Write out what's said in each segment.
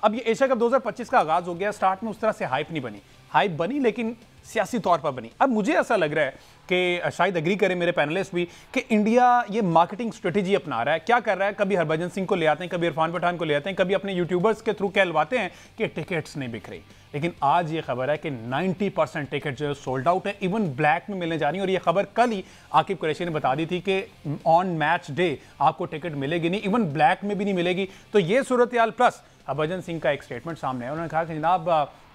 अब ये Asia cup 2025 का आगाज हो गया, स्टार्ट में उस तरह से हाइप नहीं बनी, हाइप बनी लेकिन सियासी तौर पर बनी। अब मुझे ऐसा लग रहा है कि शायद एग्री करें मेरे पैनलिस्ट भी कि इंडिया ये मार्केटिंग स्ट्रेटेजी अपना रहा है। क्या कर रहा है, कभी हरभजन सिंह को ले आते हैं, कभी इरफान पठान को ले आते हैं, कभी अपने यूट्यूबर्स के थ्रू कहलवाते हैं कि टिकट्स नहीं बिक रही, लेकिन आज ये खबर है कि 90% टिकट जो है सोल्ड आउट है, इवन ब्लैक में मिलने जा रही है। और ये खबर कल ही आकिब कुरैशी ने बता दी थी कि ऑन मैच डे आपको टिकट मिलेगी नहीं, इवन ब्लैक में भी नहीं मिलेगी। तो ये सूरत हाल प्लस हरभजन सिंह का एक स्टेटमेंट सामने है, उन्होंने कहा कि जनाब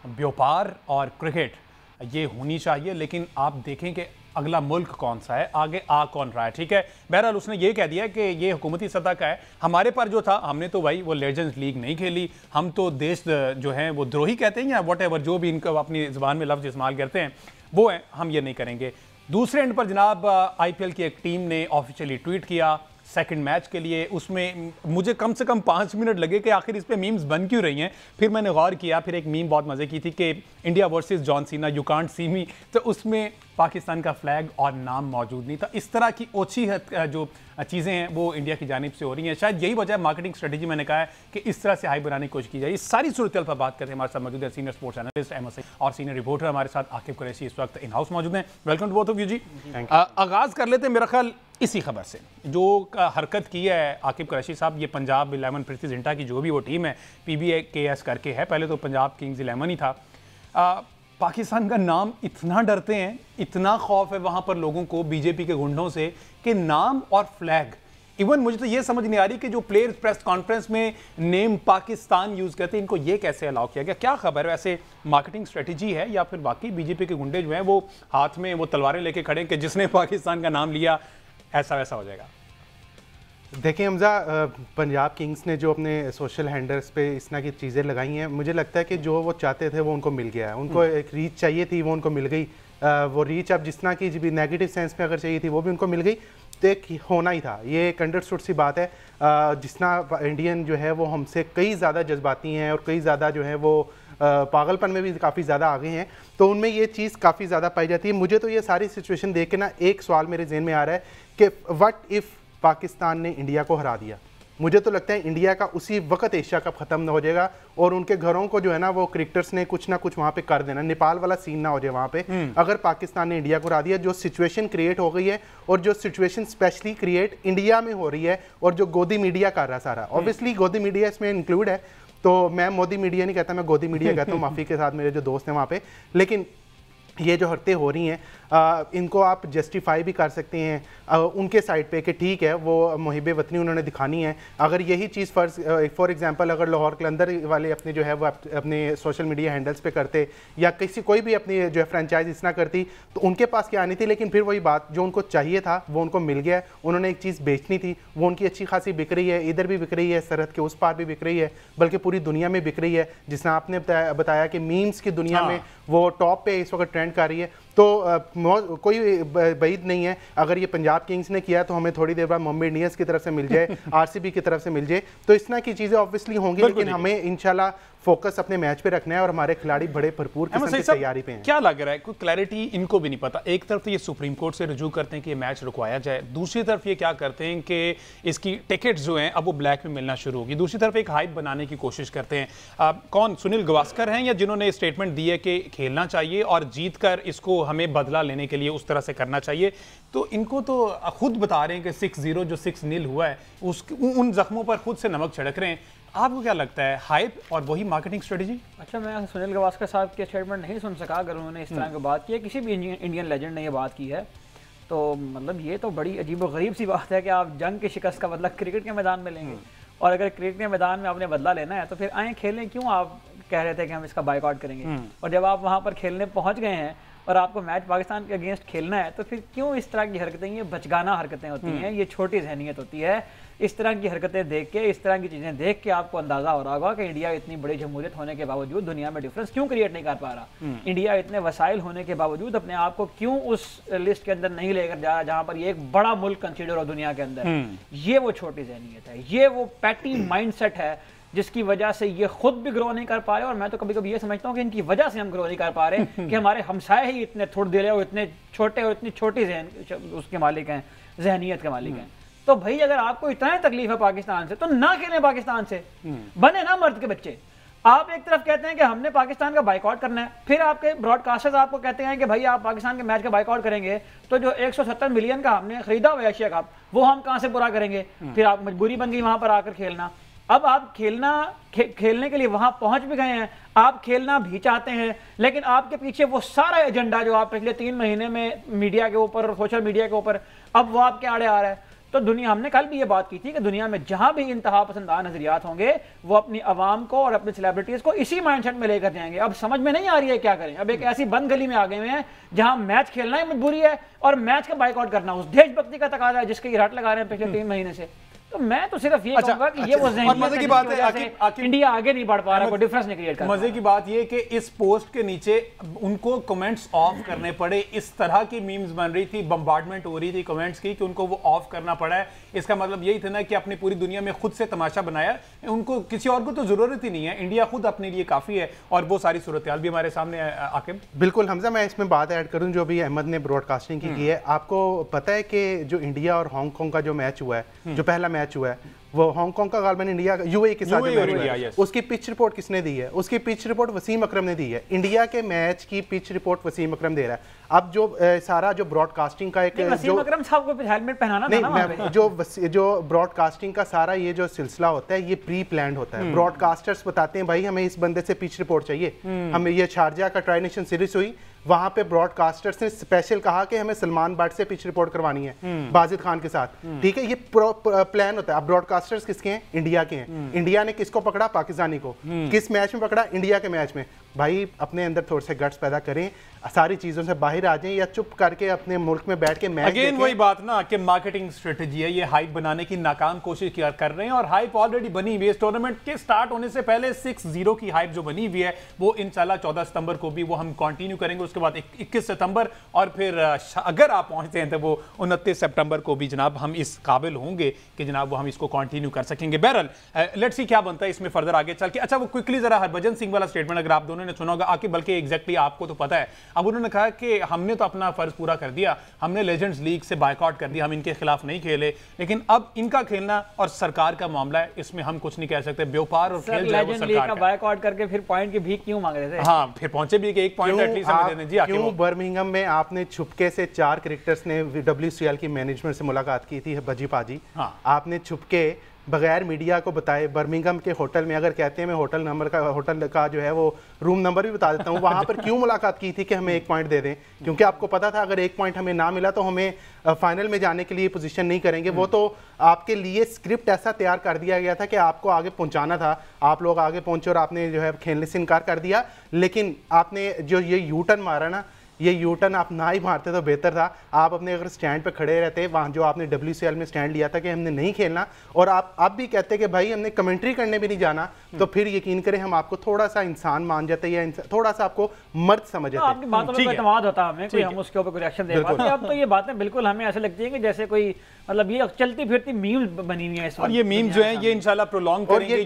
व्यापार और क्रिकेट ये होनी चाहिए, लेकिन आप देखें कि अगला मुल्क कौन सा है, आगे आ कौन रहा है। ठीक है, बहरहाल उसने ये कह दिया कि ये हुकूमती सतह का है, हमारे पर जो था हमने तो भाई वो लेजेंड्स लीग नहीं खेली, हम तो देश जो है वो द्रोही कहते हैं या व्हाटएवर जो भी इनको अपनी ज़ुबान में लफ्ज़ इस्तेमाल करते हैं वो है, हम ये नहीं करेंगे। दूसरे एंड पर जनाब IPL की एक टीम ने ऑफिशियली ट्वीट किया सेकंड मैच के लिए, उसमें मुझे कम से कम 5 मिनट लगे कि आखिर इस पे मीम्स बन क्यों रही हैं। फिर मैंने गौर किया, फिर एक मीम बहुत मज़े की थी कि India versus John Cena you can't see me, तो उसमें पाकिस्तान का फ्लैग और नाम मौजूद नहीं था। इस तरह की ओछी जो चीज़ें हैं वो इंडिया की जानिब से हो रही हैं। शायद यही वजह मार्केटिंग स्ट्रेटेजी मैंने कहा है कि इस तरह से हाई बनाने की कोशिश की जाए। इस सारी सूरत पर बात करते हैं, हमारे साथ मौजूद है senior sports analyst Ahmed Saeed और सीनियर रिपोर्टर हमारे साथ आकिब कुरैशी इस वक्त इन हाउस मौजूद हैं। Welcome to both of you जी। आगाज़ कर लेते हैं मेरा ख्याल इसी खबर से जो हरकत की है आकिब कुरैशी साहब। ये पंजाब 11 प्रीति जिंटा की जो भी वो टीम है PBKS करके है, पहले तो पंजाब किंग्स 11 ही था। पाकिस्तान का नाम इतना डरते हैं, इतना खौफ है वहाँ पर लोगों को बीजेपी के गुंडों से कि नाम और फ्लैग, इवन मुझे तो ये समझ नहीं आ रही कि जो प्लेयर्स प्रेस कॉन्फ्रेंस में नेम पाकिस्तान यूज़ करते हैं, इनको ये कैसे अलाउ किया गया? क्या खबर है, वैसे मार्केटिंग स्ट्रेटेजी है या फिर बाकी बीजेपी के गुंडे जो हैं वो हाथ में वो तलवारें लेके खड़े कि जिसने पाकिस्तान का नाम लिया ऐसा वैसा हो जाएगा? देखिए हमजा, पंजाब किंग्स ने जो अपने सोशल हैंडल्स पे इस तरह की चीज़ें लगाई हैं, मुझे लगता है कि जो वो चाहते थे वो उनको मिल गया है। उनको एक रीच चाहिए थी, वो उनको मिल गई। वो रीच अब जिस तरह की भी नेगेटिव सेंस में अगर चाहिए थी वो भी उनको मिल गई, तो एक होना ही था। ये एक अंडरस्टूड सी बात है। जिस तरह इंडियन जो है वो हमसे कई ज़्यादा जज्बाती हैं और कई ज़्यादा जो है वो पागलपन में भी काफ़ी ज़्यादा आगे हैं, तो उनमें ये चीज़ काफ़ी ज़्यादा पाई जाती है। मुझे तो ये सारी सिचुएशन देख के ना एक सवाल मेरे जहन में आ रहा है कि व्हाट इफ़ पाकिस्तान ने इंडिया को हरा दिया। मुझे तो लगता है इंडिया का उसी वक्त एशिया कप खत्म हो जाएगा और उनके घरों को जो है ना वो क्रिकेटर्स ने कुछ ना कुछ वहां पे कर देना, नेपाल वाला सीन ना हो जाए वहां पे। अगर पाकिस्तान ने इंडिया को हरा दिया, जो सिचुएशन क्रिएट हो गई है और जो सिचुएशन स्पेशली क्रिएट इंडिया में हो रही है और जो गोदी मीडिया कर रहा है सारा, ऑब्वियसली गोदी मीडिया इसमें इंक्लूड है, तो मैं मोदी मीडिया नहीं कहता, मैं गोदी मीडिया कहता हूँ, माफ़ी के साथ मेरे जो दोस्त हैं वहाँ पे। लेकिन ये जो हरकतें हो रही हैं इनको आप जस्टिफाई भी कर सकते हैं उनके साइड पे कि ठीक है वो मुहिब्बे वतनी उन्होंने दिखानी है। अगर यही चीज़ फॉर एग्जांपल अगर लाहौर कलंदर वाले अपने जो है वो अपने सोशल मीडिया हैंडल्स पे करते या कोई भी अपनी जो है फ्रेंचाइज इस तरह करती, तो उनके पास क्या आनी थी। लेकिन फिर वही बात, जो उनको चाहिए था वो उनको मिल गया। उन्होंने एक चीज़ बेचनी थी, वो उनकी अच्छी खासी बिक रही है, इधर भी बिक रही है, सरहद के उस पार भी बिक रही है, बल्कि पूरी दुनिया में बिक रही है। जिस तरह आपने बताया कि मीम्स की दुनिया में वो टॉप पे इस वक्त ट्रेंड कर रही है, तो कोई बईद नहीं है अगर ये पंजाब किंग्स ने किया तो हमें थोड़ी देर बाद मुंबई इंडियंस की तरफ से मिल जाए, RCB की तरफ से मिल जाए, तो इस तरह की चीज़ें ऑब्वियसली होंगी। लेकिन हमें इंशाल्लाह फोकस अपने मैच पे रखना है और हमारे खिलाड़ी बड़े भरपूर किस्म की तैयारी पे हैं। क्या लग रहा है, कोई क्लैरिटी इनको भी नहीं पता। एक तरफ तो ये सुप्रीम कोर्ट से रुजू करते हैं कि ये मैच रुकवाया जाए, दूसरी तरफ ये क्या करते हैं कि इसकी टिकट्स जो हैं अब वो ब्लैक में मिलना शुरू होगी, दूसरी तरफ एक हाइप बनाने की कोशिश करते हैं। कौन, सुनील गावस्कर हैं या जिन्होंने स्टेटमेंट दी है कि खेलना चाहिए और जीत कर इसको हमें बदला लेने के लिए उस तरह से करना चाहिए, तो इनको तो खुद बता रहे हैं कि 6-0 जो 6-0 हुआ है उन जख्मों पर खुद से नमक छिड़क रहे हैं। आपको क्या लगता है, हाइप और वही मार्केटिंग स्ट्रेटजी? अच्छा, मैं सुनील गावस्कर साहब के स्टेटमेंट नहीं सुन सका। अगर उन्होंने इस तरह की बात की है, किसी भी इंडियन लेजेंड ने ये बात की है, तो मतलब ये तो बड़ी अजीब और गरीब सी बात है कि आप जंग की शिकस्त का बदला क्रिकेट के मैदान में लेंगे। और अगर क्रिकेट के मैदान में आपने बदला लेना है तो फिर आए खेलें, क्यों आप कह रहे थे कि हम इसका बाइकआउट करेंगे? और जब आप वहाँ पर खेलने पहुँच गए हैं और आपको मैच पाकिस्तान के अगेंस्ट खेलना है, तो फिर क्यों इस तरह की हरकतें, ये बचगाना हरकतें होती हैं, ये छोटी जहनीत होती है। इस तरह की हरकतें देख के, इस तरह की चीज़ें देख के आपको अंदाज़ा हो रहा होगा कि इंडिया इतनी बड़ी जमहूरियत होने के बावजूद दुनिया में डिफरेंस क्यों क्रिएट नहीं कर पा रहा। इंडिया इतने वसाइल होने के बावजूद अपने आप को क्यों उस लिस्ट के अंदर नहीं लेकर जा रहा जहाँ पर ये एक बड़ा मुल्क कंसिडर हो दुनिया के अंदर। ये वो छोटी जहनीत है, ये वो पैटी माइंडसेट है जिसकी वजह से ये खुद भी ग्रो नहीं कर पा रहे। और मैं तो कभी कभी ये समझता हूँ कि इनकी वजह से हम ग्रो नहीं कर पा रहे कि हमारे हमसाए ही इतने थोड़े दिले और इतने छोटे और इतनी छोटी उसके मालिक हैं, जहनीत के मालिक हैं। तो भाई अगर आपको इतना ही तकलीफ है पाकिस्तान से, तो ना खेलें पाकिस्तान से, बने ना मर्द के बच्चे। आप एक तरफ कहते हैं कि हमने पाकिस्तान का बाइकआउट करना है, फिर आपके ब्रॉडकास्टर्स आपको कहते हैं कि भाई आप पाकिस्तान के मैच का बाइकआउट करेंगे तो जो 170 मिलियन का हमने खरीदा हुआ एशिया कप वो हम कहां से पूरा करेंगे। फिर आप मजबूरी बन गई वहां पर आकर खेलना। अब आप खेलने के लिए वहां पहुंच भी गए हैं, आप खेलना भी चाहते हैं, लेकिन आपके पीछे वो सारा एजेंडा जो आप पिछले 3 महीने में मीडिया के ऊपर और सोशल मीडिया के ऊपर अब वो आपके आड़े आ रहा है। तो दुनिया, हमने कल भी ये बात की थी कि दुनिया में जहां भी इंतहा पसंद नजरियात होंगे वो अपनी आवाम को और अपने सेलिब्रिटीज को इसी माइंडसेट में लेकर जाएंगे। अब समझ में नहीं आ रही है क्या करें। अब एक ऐसी बंद गली में आ गए हुए हैं जहां मैच खेलना ही मजबूरी है और मैच का बाइकआउट करना उस देशभक्ति का तकाजा है जिसकी रट लगा रहे हैं पिछले 3 महीने से। तो मैं तो सिर्फ ये कहूंगा कि ये वो मजे की बात है इंडिया आगे नहीं बढ़ पा रहा, कोई डिफरेंस नहीं क्रिएट कर रहा। मजे की बात ये कि इस पोस्ट के नीचे उनको कमेंट्स ऑफ करने पड़े। इस तरह की मीम्स बन रही थी, बम्बार्डमेंट हो रही थी कमेंट्स की कि उनको वो ऑफ करना पड़ा है। इसका मतलब यही था ना कि अपनी पूरी दुनिया में खुद से तमाशा बनाया, उनको किसी और को तो जरूरत ही नहीं है, इंडिया खुद अपने लिए काफी है। और वो सारी सूरत भी हमारे सामने आकिब। बिल्कुल हमजा, मैं इसमें बात ऐड करूं जो भी अहमद ने ब्रॉडकास्टिंग की है। आपको पता है कि जो इंडिया और हांगकांग का जो मैच हुआ है, जो पहला मैच हुआ है वो हांगकांग का गालबन इंडिया यूएई के साथ मैच हुआ है, उसकी पिच रिपोर्ट किसने दी है? उसकी पिच रिपोर्ट वसीम अकरम ने दी है। इंडिया के मैच की पिच रिपोर्ट वसीम अकरम दे रहा है। अब जो सारा जो ब्रॉडकास्टिंग का एक वसीम अकरम साहब को हेलमेट पहनाना था ना वहां पे। जो ब्रॉडकास्टिंग का सारा ये जो सिलसिला होता है ये प्री प्लान्ड होता है। ब्रॉडकास्टर्स बताते हैं भाई हमें इस बंदे से पिच रिपोर्ट चाहिए, हमें ये शारजा का ट्राई नेशन सीरीज हुई, वहां पे ब्रॉडकास्टर्स ने स्पेशल कहा कि हमें सलमान बट से पिच रिपोर्ट करवानी है बाजिद खान के साथ। ठीक है, ये प्लान होता है। अब ब्रॉडकास्टर्स किसके हैं? इंडिया के हैं। इंडिया ने किसको पकड़ा? पाकिस्तानी को। किस मैच में पकड़ा? इंडिया के मैच में। भाई अपने अंदर थोड़े से गट्स पैदा करें, सारी चीजों से बाहर आ जाएं या चुप करके अपने मुल्क में बैठ के मैच अगेन वही बात ना कि मार्केटिंग स्ट्रेटजी है, ये हाइप बनाने की नाकाम कोशिश कर रहे हैं और हाइप ऑलरेडी बनी हुई है। इस टूर्नामेंट के स्टार्ट होने से पहले 6-0 की हाइप जो बनी हुई है वो इंशाल्लाह 14 सितंबर को भी वो हम कंटिन्यू करेंगे। उसके बाद 21 सितंबर और फिर अगर आप पहुंचते हैं तो वो 29 सितंबर को भी जनाब हम इस काबिल होंगे कि जनाब वो हम इसको कंटिन्यू कर सकेंगे। बहरहाल लेट्स सी क्या बनता है इसमें फर्दर आगे चल के। अच्छा, वो क्विकली जरा हरभजन सिंह वाला स्टेटमेंट अगर आप दोनों ने सुना होगा आके, बल्कि एग्जैक्टली आपको तो पता है। अब उन्होंने कहा कि हमने तो अपना फर्ज पूरा कर दिया, हमने लेजेंड्स लीग से बायकॉट कर दिया, हम इनके खिलाफ नहीं खेले, लेकिन अब इनका खेलना और सरकार का मामला है, इसमें हम कुछ नहीं कह सकते। व्यापार और खेल जो है वो सरकार का। बायकॉट करके फिर पॉइंट की भीख क्यों मांग रहे थे? हाँ, फिर पहुंचे भी कि एक पॉइंट एटलीस्ट हमें देने। जी, क्यों बर्मिंघम में आपने छुपके से 4 क्रिकेटर्स ने WCL की मैनेजमेंट से मुलाकात की थी, बजी पाजी। हाँ। आपने छुपके बगैर मीडिया को बताए बर्मिंघम के होटल में, अगर कहते हैं मैं होटल का जो है वो रूम नंबर भी बता देता हूँ, वहां पर क्यों मुलाकात की थी कि हमें 1 पॉइंट दे दें? क्योंकि आपको पता था अगर 1 पॉइंट हमें ना मिला तो हमें फाइनल में जाने के लिए पोजीशन नहीं करेंगे। वो तो आपके लिए स्क्रिप्ट ऐसा तैयार कर दिया गया था कि आपको आगे पहुंचाना था, आप लोग आगे पहुंचे और आपने जो है खेलने से इनकार कर दिया। लेकिन आपने जो ये यू टर्न मारा ना, ये यू टर्न आप ना ही मारते तो बेहतर था। आप अपने अगर स्टैंड पे खड़े रहते, वहाँ जो आपने WCL में स्टैंड लिया था कि हमने नहीं खेलना, और आप अब भी कहते कि भाई हमने कमेंट्री करने भी नहीं जाना, तो फिर यकीन करें हम आपको थोड़ा सा इंसान मान जाते या थोड़ा सा आपको मर्द समझ जाते। आपकी बातों में एतमाद होता हमें, कोई हम उसके ऊपर कोई एक्शन दे पाते। अब तो ये बातें बिल्कुल हमें ऐसे लगती है कि जैसे कोई मतलब ये चलती फिरती मीम बनी हुई है। और ये मीम जो है ये इंशाल्लाह प्रोलॉन्ग करेंगे।